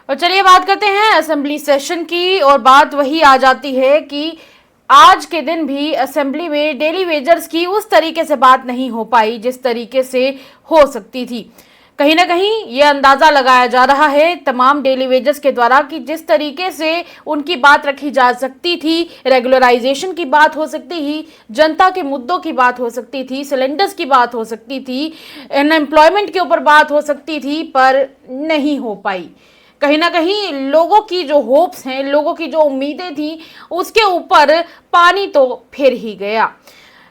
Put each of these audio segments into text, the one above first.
और चलिए बात करते हैं असेंबली सेशन की। और बात वही आ जाती है कि आज के दिन भी असेंबली में डेली वेजर्स की उस तरीके से बात नहीं हो पाई जिस तरीके से हो सकती थी। कहीं ना कहीं ये अंदाजा लगाया जा रहा है तमाम डेली वेजर्स के द्वारा कि जिस तरीके से उनकी बात रखी जा सकती थी, रेगुलराइजेशन की बात हो सकती थी, जनता के मुद्दों की बात हो सकती थी, सिलेंडर्स की बात हो सकती थी, अनएम्प्लॉयमेंट के ऊपर बात हो सकती थी, पर नहीं हो पाई। कहीं ना कहीं लोगों की जो होप्स हैं, लोगों की जो उम्मीदें थी, उसके ऊपर पानी तो फिर ही गया।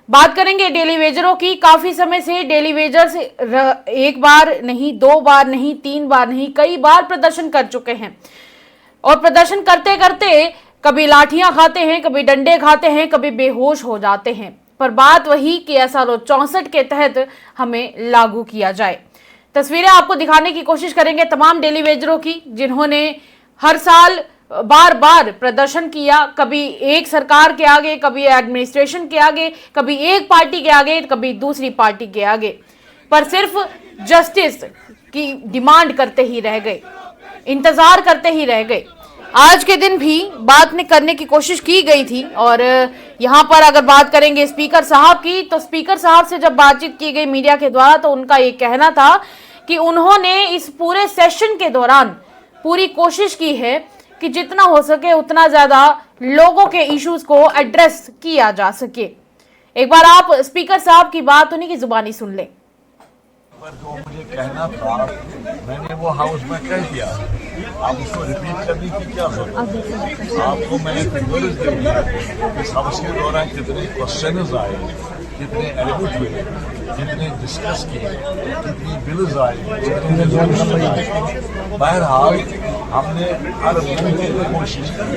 बात करेंगे डेली वेजरों की। काफी समय से डेली वेजर्स एक बार नहीं, दो बार नहीं, तीन बार नहीं, कई बार प्रदर्शन कर चुके हैं। और प्रदर्शन करते करते कभी लाठियां खाते हैं, कभी डंडे खाते हैं, कभी बेहोश हो जाते हैं। पर बात वही कि SRO 64 के तहत हमें लागू किया जाए। तस्वीरें आपको दिखाने की कोशिश करेंगे तमाम डेली वेजरों की, जिन्होंने हर साल बार बार प्रदर्शन किया, कभी एक सरकार के आगे, कभी एडमिनिस्ट्रेशन के आगे, कभी एक पार्टी के आगे, कभी दूसरी पार्टी के आगे, पर सिर्फ जस्टिस की डिमांड करते ही रह गए, इंतजार करते ही रह गए। आज के दिन भी बात करने की कोशिश की गई थी। और यहाँ पर अगर बात करेंगे स्पीकर साहब की, तो स्पीकर साहब से जब बातचीत की गई मीडिया के द्वारा, तो उनका ये कहना था कि उन्होंने इस पूरे सेशन के दौरान पूरी कोशिश की है कि जितना हो सके उतना ज्यादा लोगों के इश्यूज को एड्रेस किया जा सके। एक बार आप स्पीकर साहब की बात उन्हीं की जुबानी सुन लें। पर जो मुझे कहना था मैंने वो हाउस में कह दिया। आप उसको रिपीट करने की क्या जरूरत? आपको मैंने फिगर्स दे दिया कि हाउस के दौरान कितने क्वेश्चन आए, कितने एडमिट हुए, कितने डिस्कस किए, कितनी बिल्स आए, कितने रेजोल्यूशन आए। बहरहाल हमने हर मौके पर कोशिश की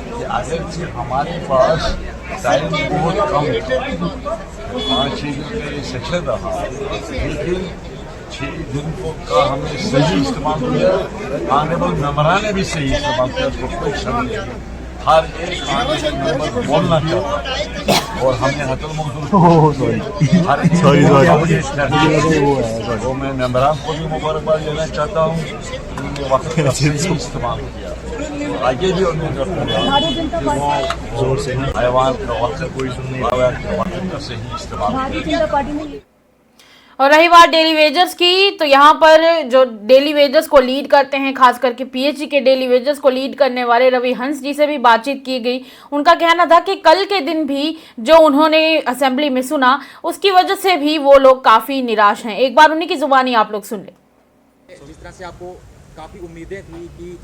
कि अगर हमारे पास टाइम बहुत कम था, 5-6 दिन का ये सेशन रहा, लेकिन 6 दिन का हमने सही इस्तेमाल किया। ऑनरेबल मेंबरान ने भी सही इस्तेमाल किया, उसको कोई शक नहीं। हर एक ऑनरेबल मेंबर बोलना चाहता और हमने हतल मौजूद हर एक तो मैं मेंबरान को भी मुबारकबाद देना चाहता हूँ, उन्होंने वक्त का सही इस्तेमाल किया। आगे भी उन्होंने ऐवान का वक्त का सही इस्तेमाल। और रही बात डेली वेजर्स की, तो यहाँ पर जो डेली वेजर्स को लीड करते हैं, खास करके PHE के डेली वेजर्स को लीड करने वाले रवि हंस जी से भी बातचीत की गई। उनका कहना था कि कल के दिन भी जो उन्होंने असेंबली में सुना, उसकी वजह से भी वो लोग काफी निराश हैं। एक बार उन्हीं की जुबानी आप लोग सुन ले। जिस तरह से आपको काफी उम्मीदें थी कि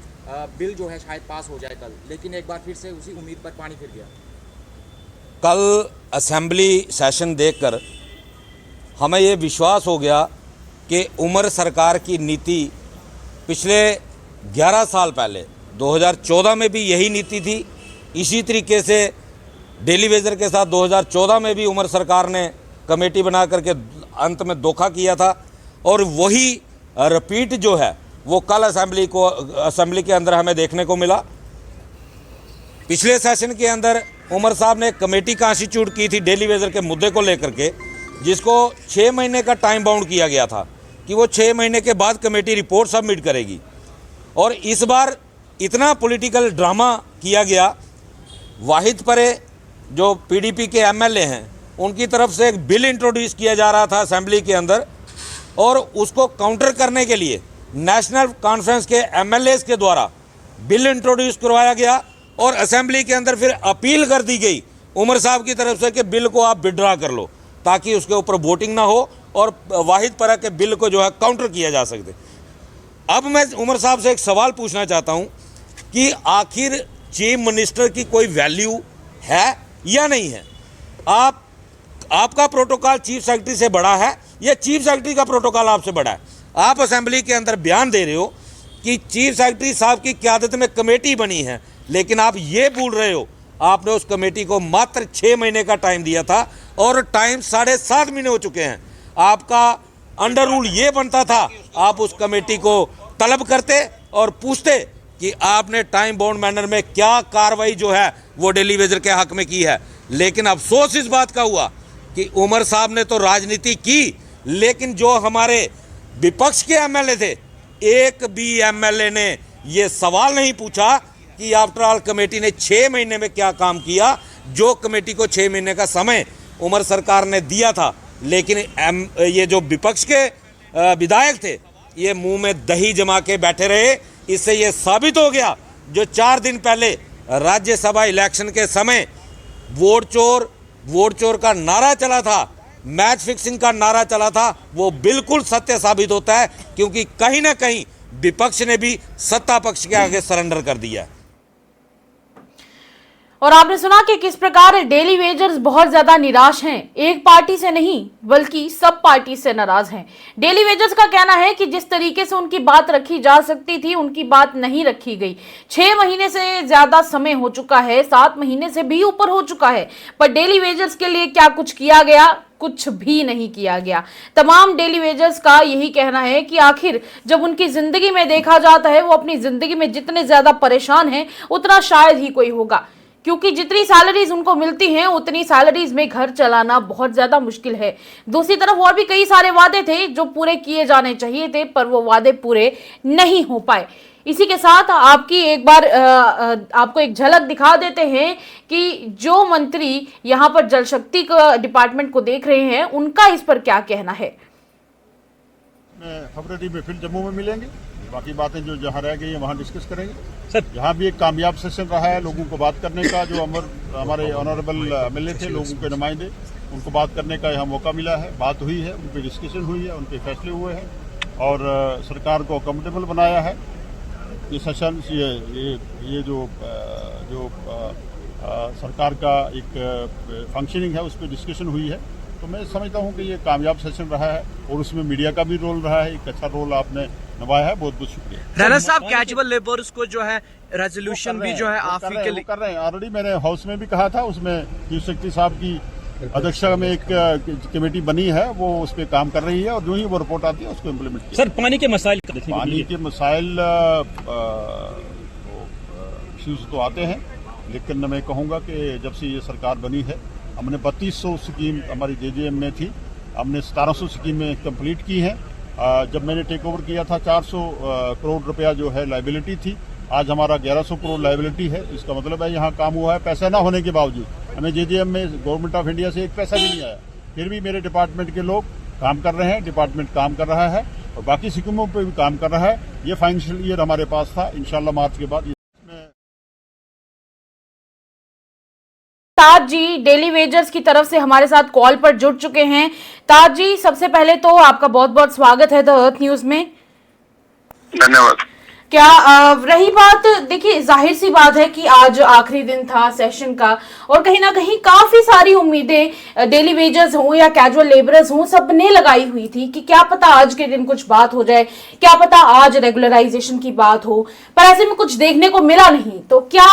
बिल जो है शायद पास हो जाए कल, लेकिन एक बार फिर से उसी उम्मीद पर पानी फिर गया। कल असेंबली सेशन देखकर हमें ये विश्वास हो गया कि उमर सरकार की नीति पिछले 11 साल पहले 2014 में भी यही नीति थी। इसी तरीके से डेली वेजर के साथ 2014 में भी उमर सरकार ने कमेटी बना करके अंत में धोखा किया था, और वही रिपीट जो है वो कल असेंबली के अंदर हमें देखने को मिला। पिछले सेशन के अंदर उमर साहब ने कमेटी कॉन्स्टिट्यूट की थी डेली वेजर के मुद्दे को लेकर के, जिसको 6 महीने का टाइम बाउंड किया गया था कि वो 6 महीने के बाद कमेटी रिपोर्ट सबमिट करेगी। और इस बार इतना पॉलिटिकल ड्रामा किया गया। वाहिद परे जो PDP के MLA हैं, उनकी तरफ से एक बिल इंट्रोड्यूस किया जा रहा था असेंबली के अंदर, और उसको काउंटर करने के लिए नेशनल कॉन्फ्रेंस के MLAs के द्वारा बिल इंट्रोड्यूस करवाया गया। और असेंबली के अंदर फिर अपील कर दी गई उमर साहब की तरफ से कि बिल को आप विड्रॉ कर लो, ताकि उसके ऊपर वोटिंग ना हो और वाहिद परा के बिल को जो है काउंटर किया जा सके। अब मैं उमर साहब से एक सवाल पूछना चाहता हूं कि आखिर चीफ मिनिस्टर की कोई वैल्यू है या नहीं है? आपका प्रोटोकॉल चीफ सेक्रेटरी से बड़ा है या चीफ सेक्रेटरी का प्रोटोकॉल आपसे बड़ा है? आप असेंबली के अंदर बयान दे रहे हो कि चीफ सेक्रेटरी साहब की क़यादत में कमेटी बनी है, लेकिन आप ये भूल रहे हो आपने उस कमेटी को मात्र 6 महीने का टाइम दिया था और टाइम 7.5 महीने हो चुके हैं। आपका अंडर रूल ये बनता था, आप उस कमेटी को तलब करते और पूछते कि आपने टाइम बाउंड मैनर में क्या कार्रवाई जो है वो डेली वेजर के हक में की है। लेकिन अफसोस इस बात का हुआ कि उमर साहब ने तो राजनीति की, लेकिन जो हमारे विपक्ष के MLA थे, एक भी MLA ने ये सवाल नहीं पूछा कि आफ्टर ऑल कमेटी ने 6 महीने में क्या काम किया, जो कमेटी को 6 महीने का समय उमर सरकार ने दिया था। लेकिन ये जो विपक्ष के विधायक थे ये मुंह में दही जमा के बैठे रहे। इससे ये साबित हो गया जो 4 दिन पहले राज्यसभा इलेक्शन के समय वोट चोर का नारा चला था, मैच फिक्सिंग का नारा चला था, वो बिल्कुल सत्य साबित होता है, क्योंकि कहीं ना कहीं विपक्ष ने भी सत्ता पक्ष के आगे सरेंडर कर दिया है। और आपने सुना कि किस प्रकार डेली वेजर्स बहुत ज्यादा निराश हैं, एक पार्टी से नहीं बल्कि सब पार्टी से नाराज हैं। डेली वेजर्स का कहना है कि जिस तरीके से उनकी बात रखी जा सकती थी उनकी बात नहीं रखी गई। 6 महीने से ज्यादा समय हो चुका है, 7 महीने से भी ऊपर हो चुका है, पर डेली वेजर्स के लिए क्या कुछ किया गया? कुछ भी नहीं किया गया। तमाम डेली वेजर्स का यही कहना है कि आखिर जब उनकी जिंदगी में देखा जाता है वो अपनी जिंदगी में जितने ज्यादा परेशान हैं उतना शायद ही कोई होगा, क्योंकि जितनी सैलरीज उनको मिलती हैं उतनी सैलरीज में घर चलाना बहुत ज्यादा मुश्किल है। दूसरी तरफ और भी कई सारे वादे थे जो पूरे किए जाने चाहिए थे, पर वो वादे पूरे नहीं हो पाए। इसी के साथ आपकी एक बार आपको एक झलक दिखा देते हैं कि जो मंत्री यहाँ पर जल शक्ति का डिपार्टमेंट को देख रहे हैं उनका इस पर क्या कहना है। फरवरी में फिर जम्मू में मिलेंगे, बाकी बातें जो जहाँ रह गई है वहाँ डिस्कस करेंगे। सर यहाँ भी एक कामयाब सेशन रहा है लोगों को बात करने का, जो हमारे ऑनरेबल एमएलए थे, लोगों के नुमाइंदे, उनको बात करने का यहाँ मौका मिला है, बात हुई है, उन पर डिस्कशन हुई है, उनके फैसले हुए हैं और सरकार को अकोमोडेबल बनाया है। ये सेशन ये जो सरकार का एक फंक्शनिंग है उस पर डिस्कशन हुई है, तो मैं समझता हूँ कि ये कामयाब सेशन रहा है और उसमें मीडिया का भी रोल रहा है, एक अच्छा रोल आपने निभाया है, बहुत बहुत शुक्रिया। राणा साहब, कैजुअल लेबर्स को जो है रेजोल्यूशन भी जो है आप ही के लिए कर रहे हैं। ऑलरेडी मैंने हाउस में भी कहा था, उसमें चीफ सेक्रेटरी साहब की अध्यक्षता में एक कमेटी बनी है, वो उस पर काम कर रही है और जो ही वो रिपोर्ट आती है उसको इम्प्लीमेंट किया। सर पानी के मसाइल इश्यूज तो आते हैं, लेकिन मैं कहूँगा कि जब से ये सरकार बनी है हमने 3200 स्कीम हमारी जेजेएम में थी, हमने 1700 स्कीमें कंप्लीट की हैं। जब मैंने टेक ओवर किया था 400 करोड़ रुपया जो है लाइबिलिटी थी, आज हमारा 1100 करोड़ लाइबिलिटी है। इसका मतलब है यहाँ काम हुआ है, पैसा ना होने के बावजूद हमें जेजेएम में गवर्नमेंट ऑफ इंडिया से एक पैसा भी नहीं आया, फिर भी मेरे डिपार्टमेंट के लोग काम कर रहे हैं, डिपार्टमेंट काम कर रहा है और बाकी स्कीमों पर भी काम कर रहा है। ये फाइनेंशियल ईयर हमारे पास था, इंशाल्लाह मार्च के बाद ताज जी डेली वेजर्स की तरफ से हमारे साथ कॉल पर जुड़ चुके हैं। ताज जी, सबसे पहले तो आपका बहुत बहुत स्वागत है द अर्थ न्यूज में। धन्यवाद। क्या रही बात, देखिए जाहिर सी बात है कि आज आखिरी दिन था सेशन का और कहीं ना कहीं काफी सारी उम्मीदें डेली वेजर्स हों या कैजुअल लेबरर्स हों सबने लगाई हुई थी कि क्या पता आज के दिन कुछ बात हो जाए, क्या पता आज रेगुलराइजेशन की बात हो, पर ऐसे में कुछ देखने को मिला नहीं। तो क्या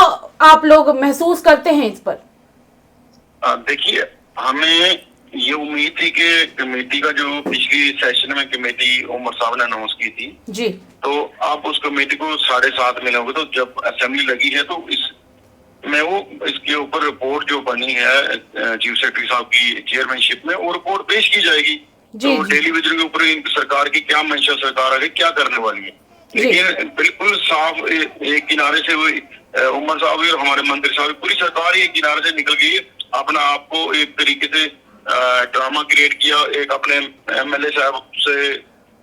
आप लोग महसूस करते हैं इस पर? देखिए, हमें ये उम्मीद थी कि कमेटी का जो पिछली सेशन में कमेटी उमर साहब ने अनाउंस की थी जी, तो आप उस कमेटी को 7.5 मिलोगे, तो जब असेंबली लगी है तो इसके ऊपर रिपोर्ट जो बनी है चीफ सेक्रेटरी साहब की चेयरमैनशिप में, वो रिपोर्ट पेश की जाएगी। तो डेली वेजर के ऊपर सरकार की क्या मंशा, सरकार आगे क्या करने वाली है, लेकिन बिल्कुल साफ एक किनारे से उमर साहब और हमारे मंत्री साहब, पूरी सरकार एक किनारे से निकल गई, अपना आपको एक तरीके से ड्रामा क्रिएट किया, एक अपने एमएलए साहब से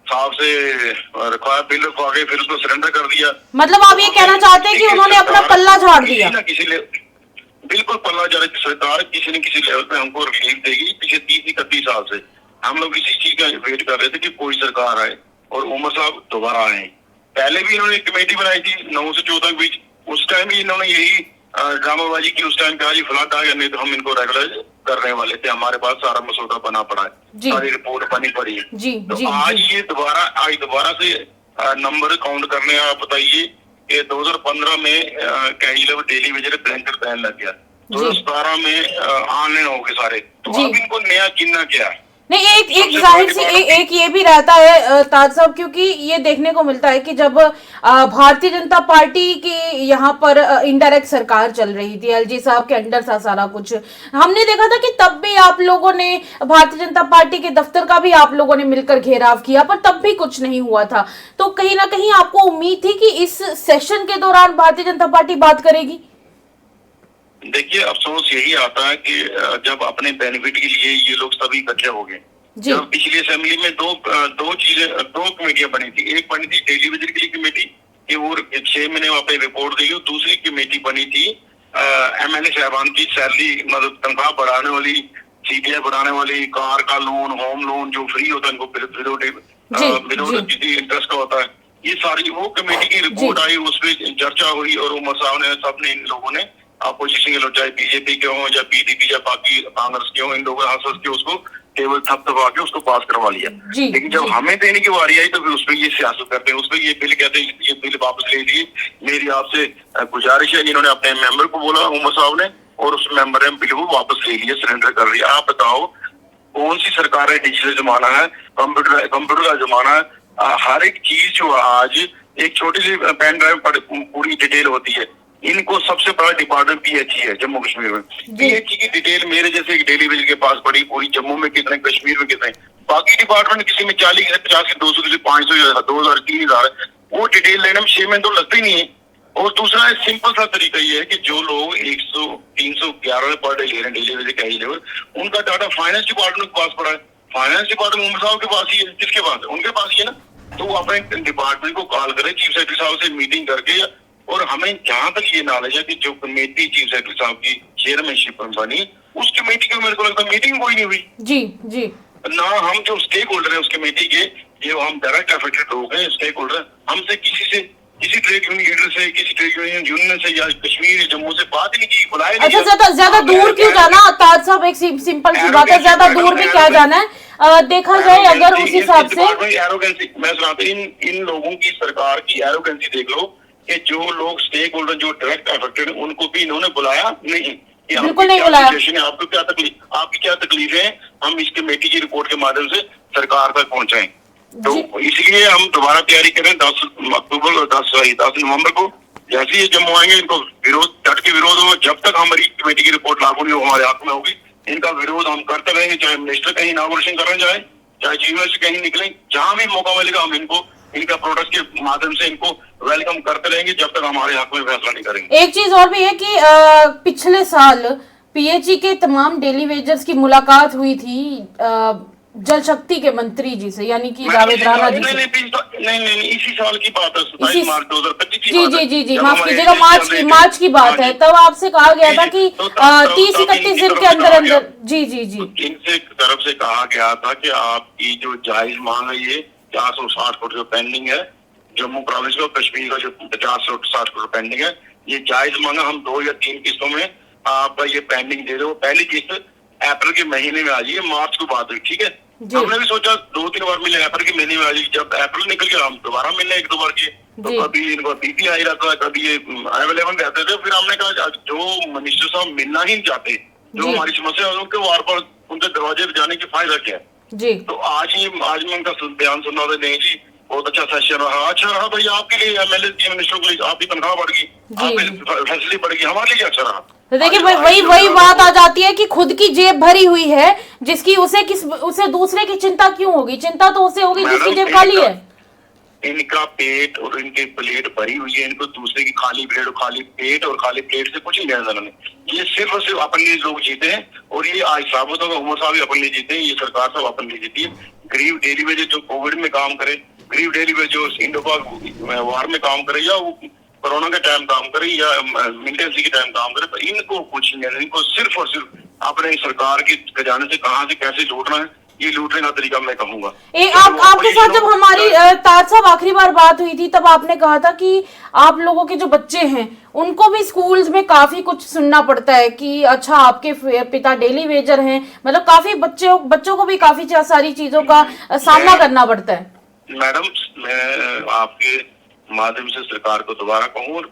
रखवाया, बिल रखवा के फिर उसको सरेंडर कर दिया। मतलब आप ये कहना चाहते हैं कि उन्होंने अपना पल्ला झाड़ दिया? बिल्कुल पल्ला झाड़। सरकार किसी न किसी लेवल पे हमको रिलीफ देगी। पिछले 30-31 साल से हम लोग इसी चीज का वेट कर रहे थे कि कोई सरकार आए और उमर साहब दोबारा आए। पहले भी इन्होंने कमेटी बनाई थी 9 से 14 के बीच, उस टाइम भी इन्होंने यही ड्रामाबाजी की। उस टाइम कहा जी फ्लड आ गया, नहीं तो हम इनको रेगुलराइज करने वाले थे, हमारे पास सारा मसौदा बना पड़ा है, सारी रिपोर्ट बनी पड़ी है। तो आज ये दोबारा से नंबर काउंट करने, आप बताइए कि 2015 में casual daily Vaser blanket ban लग गया, 2017 में ऑनलाइन हो गए सारे, तो अब इनको नया गिनना क्या है? नहीं, एक एक सबसे जाहिर बड़ी सी बात- एक ये भी रहता है ताज साहब, क्योंकि ये देखने को मिलता है कि जब भारतीय जनता पार्टी की यहाँ पर इनडायरेक्ट सरकार चल रही थी, एलजी साहब के अंडर था सारा कुछ, हमने देखा था कि तब भी आप लोगों ने भारतीय जनता पार्टी के दफ्तर का भी आप लोगों ने मिलकर घेराव किया, पर तब भी कुछ नहीं हुआ था। तो कहीं ना कहीं आपको उम्मीद थी कि इस सेशन के दौरान भारतीय जनता पार्टी बात करेगी? देखिए, अफसोस यही आता है कि जब अपने बेनिफिट के लिए ये लोग सभी इकट्ठे हो गए। जी। जब पिछली असेंबली में दो कमेटियां बनी थी, एक बनी थी डेली वेजर के लिए कमेटी कि वो 6 महीने वहाँ पे रिपोर्ट देगी, और दूसरी कमेटी बनी थी एमएलए साहबान की सैलरी मतलब तनख्वाह बढ़ाने वाली, सीपीआई बढ़ाने वाली, कार का लोन, होम लोन जो फ्री होता है इनको विदाउट किसी इंटरेस्ट का होता है, ये सारी वो कमेटी की रिपोर्ट आई, उसमें चर्चा हुई और उमर साहब ने सबने इन लोगों ने अपोजिशन के लोग चाहे बीजेपी के हों या पीडीपी या बाकी कांग्रेस के हों, इन लोगों ने हंस के उसको टेबल थपथपा के उसको पास करवा लिया। लेकिन जब हमें देने की बारी आई तो फिर उसमें ये सियासत करते हैं, उसमें ये बिल कहते हैं ये बिल वापस ले लिए। मेरी आपसे गुजारिश है, इन्होंने अपने मेंबर को बोला उमर साहब ने, और उस मेंबर ने बिल को वापस ले लिया, सरेंडर कर लिया। आप बताओ कौन सी सरकार है? डिजिटल जमाना है, कंप्यूटर का जमाना है, हर एक चीज जो आज एक छोटी सी पेन ड्राइव पर पूरी डिटेल होती है। इनको सबसे बड़ा डिपार्टमेंट पीएचई है जम्मू कश्मीर में। पीएचई की डिटेल मेरे जैसे एक डेली वेज के पास पड़ी, पूरी जम्मू में कितने, कश्मीर में कितने, बाकी डिपार्टमेंट किसी में 40 किसी 50 200 किसी 500 2000 3000 वो डिटेल लेने में 6 महीने तो लगते ही नहीं है। और दूसरा सिंपल सा तरीका ये है कि जो लोग 100 311 पर डे ले रहे हैं डेली वेज के लेवल, उनका डाटा फाइनेंस डिपार्टमेंट के पास पड़ा है। फाइनेंस डिपार्टमेंट उमर साहब के पास ही है, किसके पास है? उनके पास ही है ना। तो वो अपने डिपार्टमेंट को कॉल करें, चीफ सेक्रेटरी साहब से मीटिंग करके। और हमें जहां तक ये नॉलेज है कि जो कमेटी चीफ सेक्रेटरी साहब की चेयरमैनशिप बनी, उस कमेटी की मेरे को लगता है मीटिंग कोई नहीं हुई। जी जी। ना हम जो स्टेक होल्डर है उस कमेटी के, जो हम डायरेक्ट अफेक्टेड लोग हैं, स्टेक होल्डर, हमसे किसी ट्रेड यूनियन लीडर से, किसी ट्रेड यूनियन से या कश्मीर जम्मू से बात ही नहीं की, बुलाया नहीं। अच्छा, ज्यादा दूर क्यों जाना ताज साहब? एक सिंपल सी बात है, ज्यादा दूर भी क्या जाना है? देखा जाए अगर उस हिसाब से एरोगेंसी, मैं सुनाता इन लोगों की सरकार की एरोगेंसी देख लो कि जो लोग स्टेक होल्डर जो डायरेक्ट अफेक्टेड उनको भी इन्होंने बुलाया नहीं। बिल्कुल नहीं बुलाया। आपको क्या तकलीफ, आपकी क्या तकलीफ है, हम इस कमेटी की रिपोर्ट के माध्यम से सरकार तक पहुंचाएं। तो इसलिए हम दोबारा तैयारी करें 10 नवंबर को। जैसे ही जम्मू आएंगे, इनको विरोध, डट के विरोध होगा। जब तक हमारी कमेटी की रिपोर्ट लागू नहीं हो, हमारे हाथ में होगी, इनका विरोध हम करते रहेंगे। चाहे मिनिस्टर कहीं इनॉग्रेशन करने जाए, चाहे चीफ मिनिस्टर कहीं निकले, जहां भी मौका मिलेगा हम इनको इनका प्रोडक्ट के माध्यम से इनको वेलकम करते रहेंगे, जब तक हमारे हक में फैसला नहीं करेंगे। एक चीज और भी है कि पिछले साल पीएचई के तमाम डेली वेजर्स की मुलाकात हुई थी जल शक्ति के मंत्री जी से, यानी कि जावेद राणा जी से। नहीं, इसी साल की बात है, 27 मार्च 2025 की जी, माफ कीजिएगा, मार्च की बात है। तब आपसे कहा गया था कि 30-31 दिन के अंदर जी। इनसे तरफ से कहा गया था कि आपकी जो जायज मांग है, ये 460 करोड़ जो पेंडिंग है जम्मू प्रोविंस का, कश्मीर का जो 50-60 करोड़ पेंडिंग है, ये जायज मांगा। हम 2 या 3 किस्तों में आपका ये पेंडिंग दे दो। पहली किस्त अप्रैल के महीने में आ जाइए, मार्च को बात हुई, ठीक है। हमने भी सोचा 2-3 बार मिले, अप्रैल के महीने में आ जाइए। जब अप्रैल निकल गया, हम दोबारा मिलने 1-2 बार किए, तो कभी इनको बीपी हाई रहता था, कभी ये अवेलेबल रहते थे। फिर हमने कहा जो मिनिस्टर साहब मिलना ही नहीं चाहते, जो हमारी समस्या है उनके वार पर उनके दरवाजे पर जाने की फायदा क्या है? तो आज मैं उनका बयान सुन रहा था, नहीं जी बहुत अच्छा सेशन रहा। अच्छा रहा भाई, आपके लिए, एमएलए चीफ मिनिस्टर के लिए आपकी तनख्वाह बढ़ गई, आपकी फैसिलिटी बढ़ गई, हमारे लिए अच्छा रहा। तो देखिए वही बात आ जाती है कि खुद की जेब भरी हुई है, जिसकी उसे दूसरे की चिंता क्यों होगी? चिंता तो उसे होगी जिसकी जेब खाली है। इनका पेट और इनकी प्लेट भरी हुई है, इनको दूसरे की खाली प्लेट और खाली पेट और खाली प्लेट से कुछ नहीं लेना देना। ये सिर्फ और सिर्फ अपने लिए लोग जीते हैं, और ये आज साबित होगा, उमर साहब भी अपने लिए जीते हैं, ये सरकार सब अपने लिए जीती है। गरीब डेली वेज जो कोविड में काम करे, गरीब डेली वेज जो इंडोपाक वार में काम करे, या वो कोरोना के टाइम काम करे, या मिलिटेंसी के टाइम काम करे, पर इनको कुछ नहीं है। इनको सिर्फ और सिर्फ अपने सरकार के खजाने से कहां से कैसे लूटना है, ये लूटने का तरीका मैं कहूंगा। आपके साथ जब हमारी ताज साहब आखिरी बार बात हुई थी, तब आपने कहा था कि आप लोगों के जो बच्चे हैं उनको भी स्कूल्स में काफी कुछ सुनना पड़ता है कि अच्छा आपके पिता डेली वेजर हैं, मतलब काफी बच्चों को भी काफी सारी चीजों का सामना करना पड़ता है। मैडम, मैं आपके माध्यम से सरकार को दोबारा कहूँ, और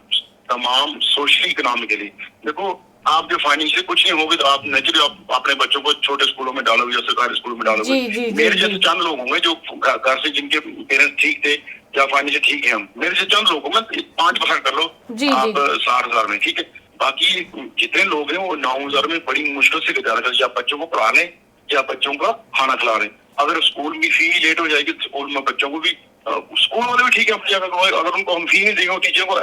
तमाम सोशल इकोनॉमी के लिए, देखो आप जो फाइनेंशियल कुछ नहीं होगे तो आप नेचुरली आप अपने बच्चों को छोटे स्कूलों में डालोगे या सरकारी स्कूलों में डालोगे। मेरे जैसे चंद लोग होंगे जो घर से जिनके पेरेंट्स ठीक थे या फाइनेंशियल ठीक है, हम मेरे से चंद लोग होंगे, 5% कर लो आप 60,000 में, ठीक है। बाकी जितने लोग हैं वो 9,000 में बड़ी मुश्किल से गुजारा कर, या बच्चों को पढ़ा लें या बच्चों का खाना खिला रहे हैं। अगर स्कूल की फी लेट हो जाएगी तो स्कूल में बच्चों को भी, स्कूल वाले भी ठीक है अपनी जगह, अगर उनको हम फी नहीं देंगे टीचर को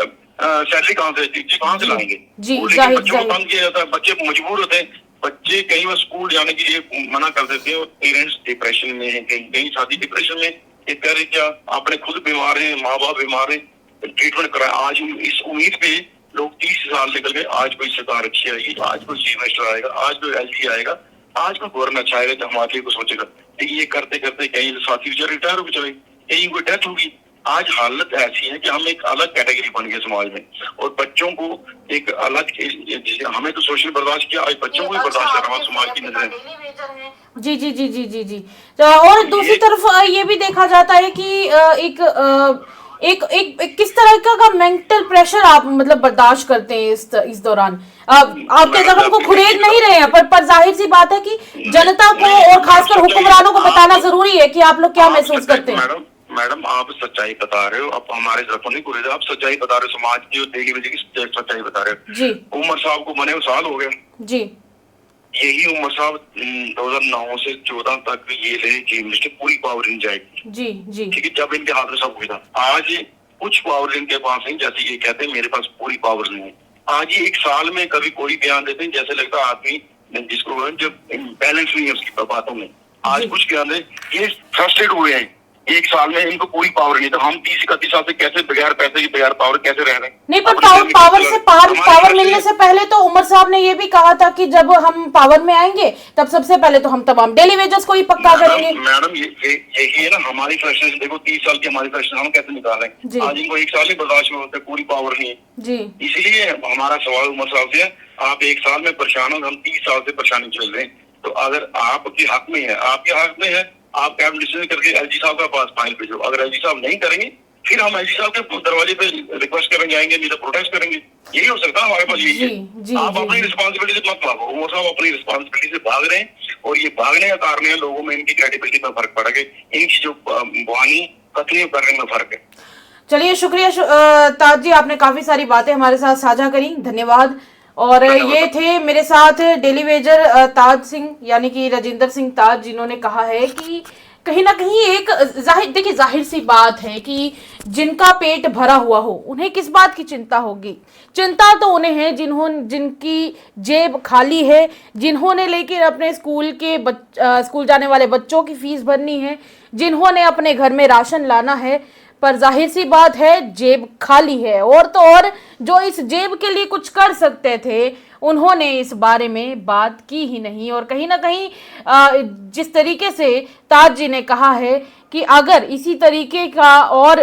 सैलरी कहाँ से, टीचर कहाँ से लाएंगे। लेकिन बच्चों को तंग किया जाता है, बच्चे मजबूर होते हैं, बच्चे कई बार स्कूल जाने के लिए मना कर देते हैं और पेरेंट्स डिप्रेशन में है, कहीं साथी डिप्रेशन में, एक कह रहे क्या अपने खुद बीमार है, माँ बाप बीमार है, ट्रीटमेंट कराए। आज इस उम्मीद पे लोग 30 साल निकल गए, आज कोई सरकार अच्छी आएगी, आज कोई चीफ मिनिस्टर आएगा, आज कोई एलजी आएगा, आज कोई गवर्नर अच्छा आएगा तो हमारे लिए कुछ सोचेगा। लेकिन ये करते करते कहीं साथी बेचारे रिटायर हो गए, कहीं कोई डेथ होगी। आज हालत ऐसी है कि हम एक अलग कैटेगरी बन गए समाज में, और बच्चों को एक अलग, हमें तो सोशल बर्दाश्त किया, आज बच्चों को भी बर्दाश्त करना समाज की नजरें। जी जी जी जी जी जी। और दूसरी तरफ ये भी देखा जाता है कि एक किस तरह का मेंटल प्रेशर आप मतलब बर्दाश्त करते हैं इस दौरान। आपके जख्म को खुरेद नहीं रहे हैं, पर जाहिर सी बात है कि जनता को और खासकर हुक्मरानों को बताना जरूरी है कि आप लोग क्या महसूस करते हैं। मैडम आप सच्चाई बता रहे हो, आप हमारे जख्म नहीं खुरेद, आप सच्चाई बता रहे हो, समाज की और डेली बेसिस की सच्चाई बता रहे हो। जी उमर साहब को बने साल हो गया जी, यही उमर साहब 2009 से 14 तक ये रहे चीफ मिनिस्टर, पूरी पावर इन जाएगी जी जी, ठीक है। जब इनके हाथ में सब कुछ था, आज कुछ पावर इनके पास नहीं, जैसे ये कहते हैं मेरे पास पूरी पावर नहीं है। आज ये एक साल में कभी कोई बयान देते हैं जैसे लगता है आदमी जिसको जो बैलेंस नहीं है उसकी बातों में। आज कुछ बयान दे, ये फ्रस्ट्रेट हुए हैं, एक साल में इनको पूरी पावर नहीं, तो हम 30-31 साल से कैसे बगैर पैसे की बगैर पावर कैसे रह रहे हैं। नहीं, पर पावर मिलने से पहले तो उमर साहब ने ये भी कहा था कि जब हम पावर में आएंगे तब सबसे पहले तो हम तमाम डेली वेजेस को ही पक्का करेंगे। मैडम यही है ना हमारी फ्रस्ट्रेशन, देखो 30 साल की हमारी फ्रस्ट्रेशन हम कैसे निकालें, आज इनको एक साल ही बर्दाश्त में होते, पूरी पावर नहीं है जी। इसलिए हमारा सवाल उमर साहब से है, आप एक साल में परेशान हो, हम 30 साल से परेशानी चल रहे हैं, तो अगर आपके हक में है, आपके हक में है, आप कैबिनेट डिसीजन करके एलजी साहब का पास फाइल भेजो। अगर एलजी साहब नहीं करेंगे फिर हम एलजी साहब के दरवाजे पे रिक्वेस्ट करेंगे, आएंगे, नहीं तो प्रोटेस्ट करेंगे। यही हो सकता है हमारे पास, यही है। आप अपनी रिस्पॉन्सिबिलिटी से मत भागो, वो सब अपनी रिस्पॉन्सिबिलिटी से भाग रहे हैं, और ये भागने का कारण है लोगों में इनकी क्रेडिबिलिटी में फर्क पड़ गया, इनकी जो बहानी कतलियां करने में फर्क है। चलिए शुक्रिया ताज जी, आपने काफी सारी बातें हमारे साथ साझा करी, धन्यवाद। और ये थे मेरे साथ डेली वेजर ताज सिंह यानी कि राजिंदर सिंह ताज, जिन्होंने कहा है कि कहीं ना कहीं एक जाहिर सी बात है कि जिनका पेट भरा हुआ हो उन्हें किस बात की चिंता होगी। चिंता तो उन्हें है जिनकी जेब खाली है, जिन्होंने लेकिन अपने स्कूल जाने वाले बच्चों की फीस भरनी है, जिन्होंने अपने घर में राशन लाना है, पर जाहिर सी बात है जेब खाली है। और तो और जो इस जेब के लिए कुछ कर सकते थे उन्होंने इस बारे में बात की ही नहीं। और कहीं ना कहीं जिस तरीके से ताज जी ने कहा है कि अगर इसी तरीके का और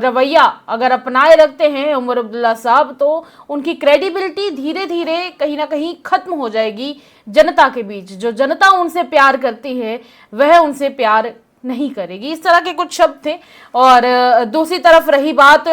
रवैया अगर अपनाए रखते हैं उमर अब्दुल्ला साहब, तो उनकी क्रेडिबिलिटी धीरे धीरे कहीं ना कहीं खत्म हो जाएगी जनता के बीच। जो जनता उनसे प्यार करती है वह उनसे प्यार नहीं करेगी। इस तरह के कुछ शब्द थे। और दूसरी तरफ रही बात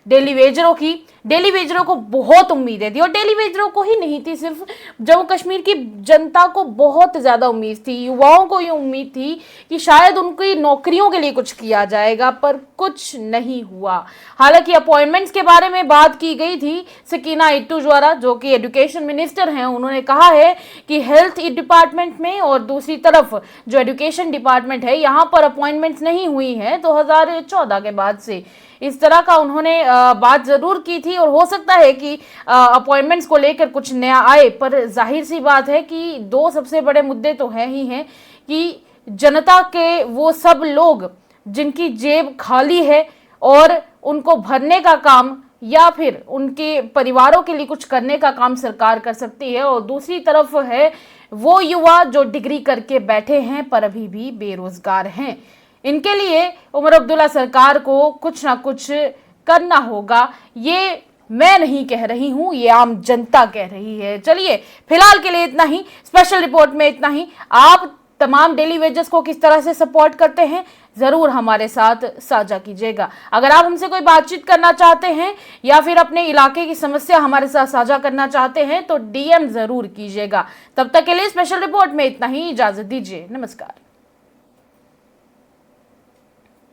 डेली वेजरों की, डेली वेजरों को बहुत उम्मीदें थी, और डेली वेजरों को ही नहीं थी, सिर्फ जम्मू कश्मीर की जनता को बहुत ज़्यादा उम्मीद थी, युवाओं को ये उम्मीद थी कि शायद उनकी नौकरियों के लिए कुछ किया जाएगा, पर कुछ नहीं हुआ। हालांकि अपॉइंटमेंट्स के बारे में बात की गई थी सकीना इट्टू द्वारा, जो कि एजुकेशन मिनिस्टर हैं। उन्होंने कहा है कि हेल्थ डिपार्टमेंट में और दूसरी तरफ जो एजुकेशन डिपार्टमेंट है यहाँ पर अपॉइंटमेंट्स नहीं हुई हैं 2014 के बाद से। इस तरह का उन्होंने बात जरूर की थी, और हो सकता है कि अपॉइंटमेंट्स को लेकर कुछ नया आए, पर जाहिर सी बात है कि दो सबसे बड़े मुद्दे तो हैं ही हैं कि जनता के वो सब लोग जिनकी जेब खाली है और उनको भरने का काम या फिर उनके परिवारों के लिए कुछ करने का काम सरकार कर सकती है, और दूसरी तरफ है वो युवा जो डिग्री करके बैठे हैं पर अभी भी बेरोजगार हैं। इनके लिए उमर अब्दुल्ला सरकार को कुछ ना कुछ करना होगा। ये मैं नहीं कह रही हूं, ये आम जनता कह रही है। चलिए फिलहाल के लिए इतना ही, स्पेशल रिपोर्ट में इतना ही। आप तमाम डेली वेजेस को किस तरह से सपोर्ट करते हैं ज़रूर हमारे साथ साझा कीजिएगा। अगर आप हमसे कोई बातचीत करना चाहते हैं या फिर अपने इलाके की समस्या हमारे साथ साझा करना चाहते हैं तो DM ज़रूर कीजिएगा। तब तक के लिए स्पेशल रिपोर्ट में इतना ही, इजाज़त दीजिए, नमस्कार।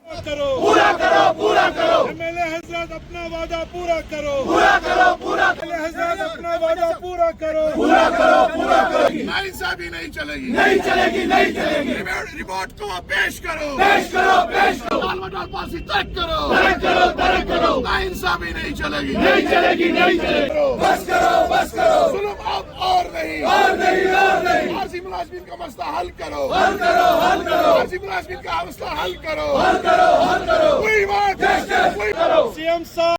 पूरा करो एमएलए हजरत अपना वादा पूरा करो एमएलए हजरत अपना वादा पूरा करो नाइंसाफी नहीं चलेगी रिपोर्ट को पेश करो टाल मटाल पासी तय करो नाइंसाफी नहीं चलेगी बस करो जुल्म अब और नहीं आरजी मुलाजिमीन का मसला हल करो आरजी मुलाजिमीन का मसला हल करो सीएम साहब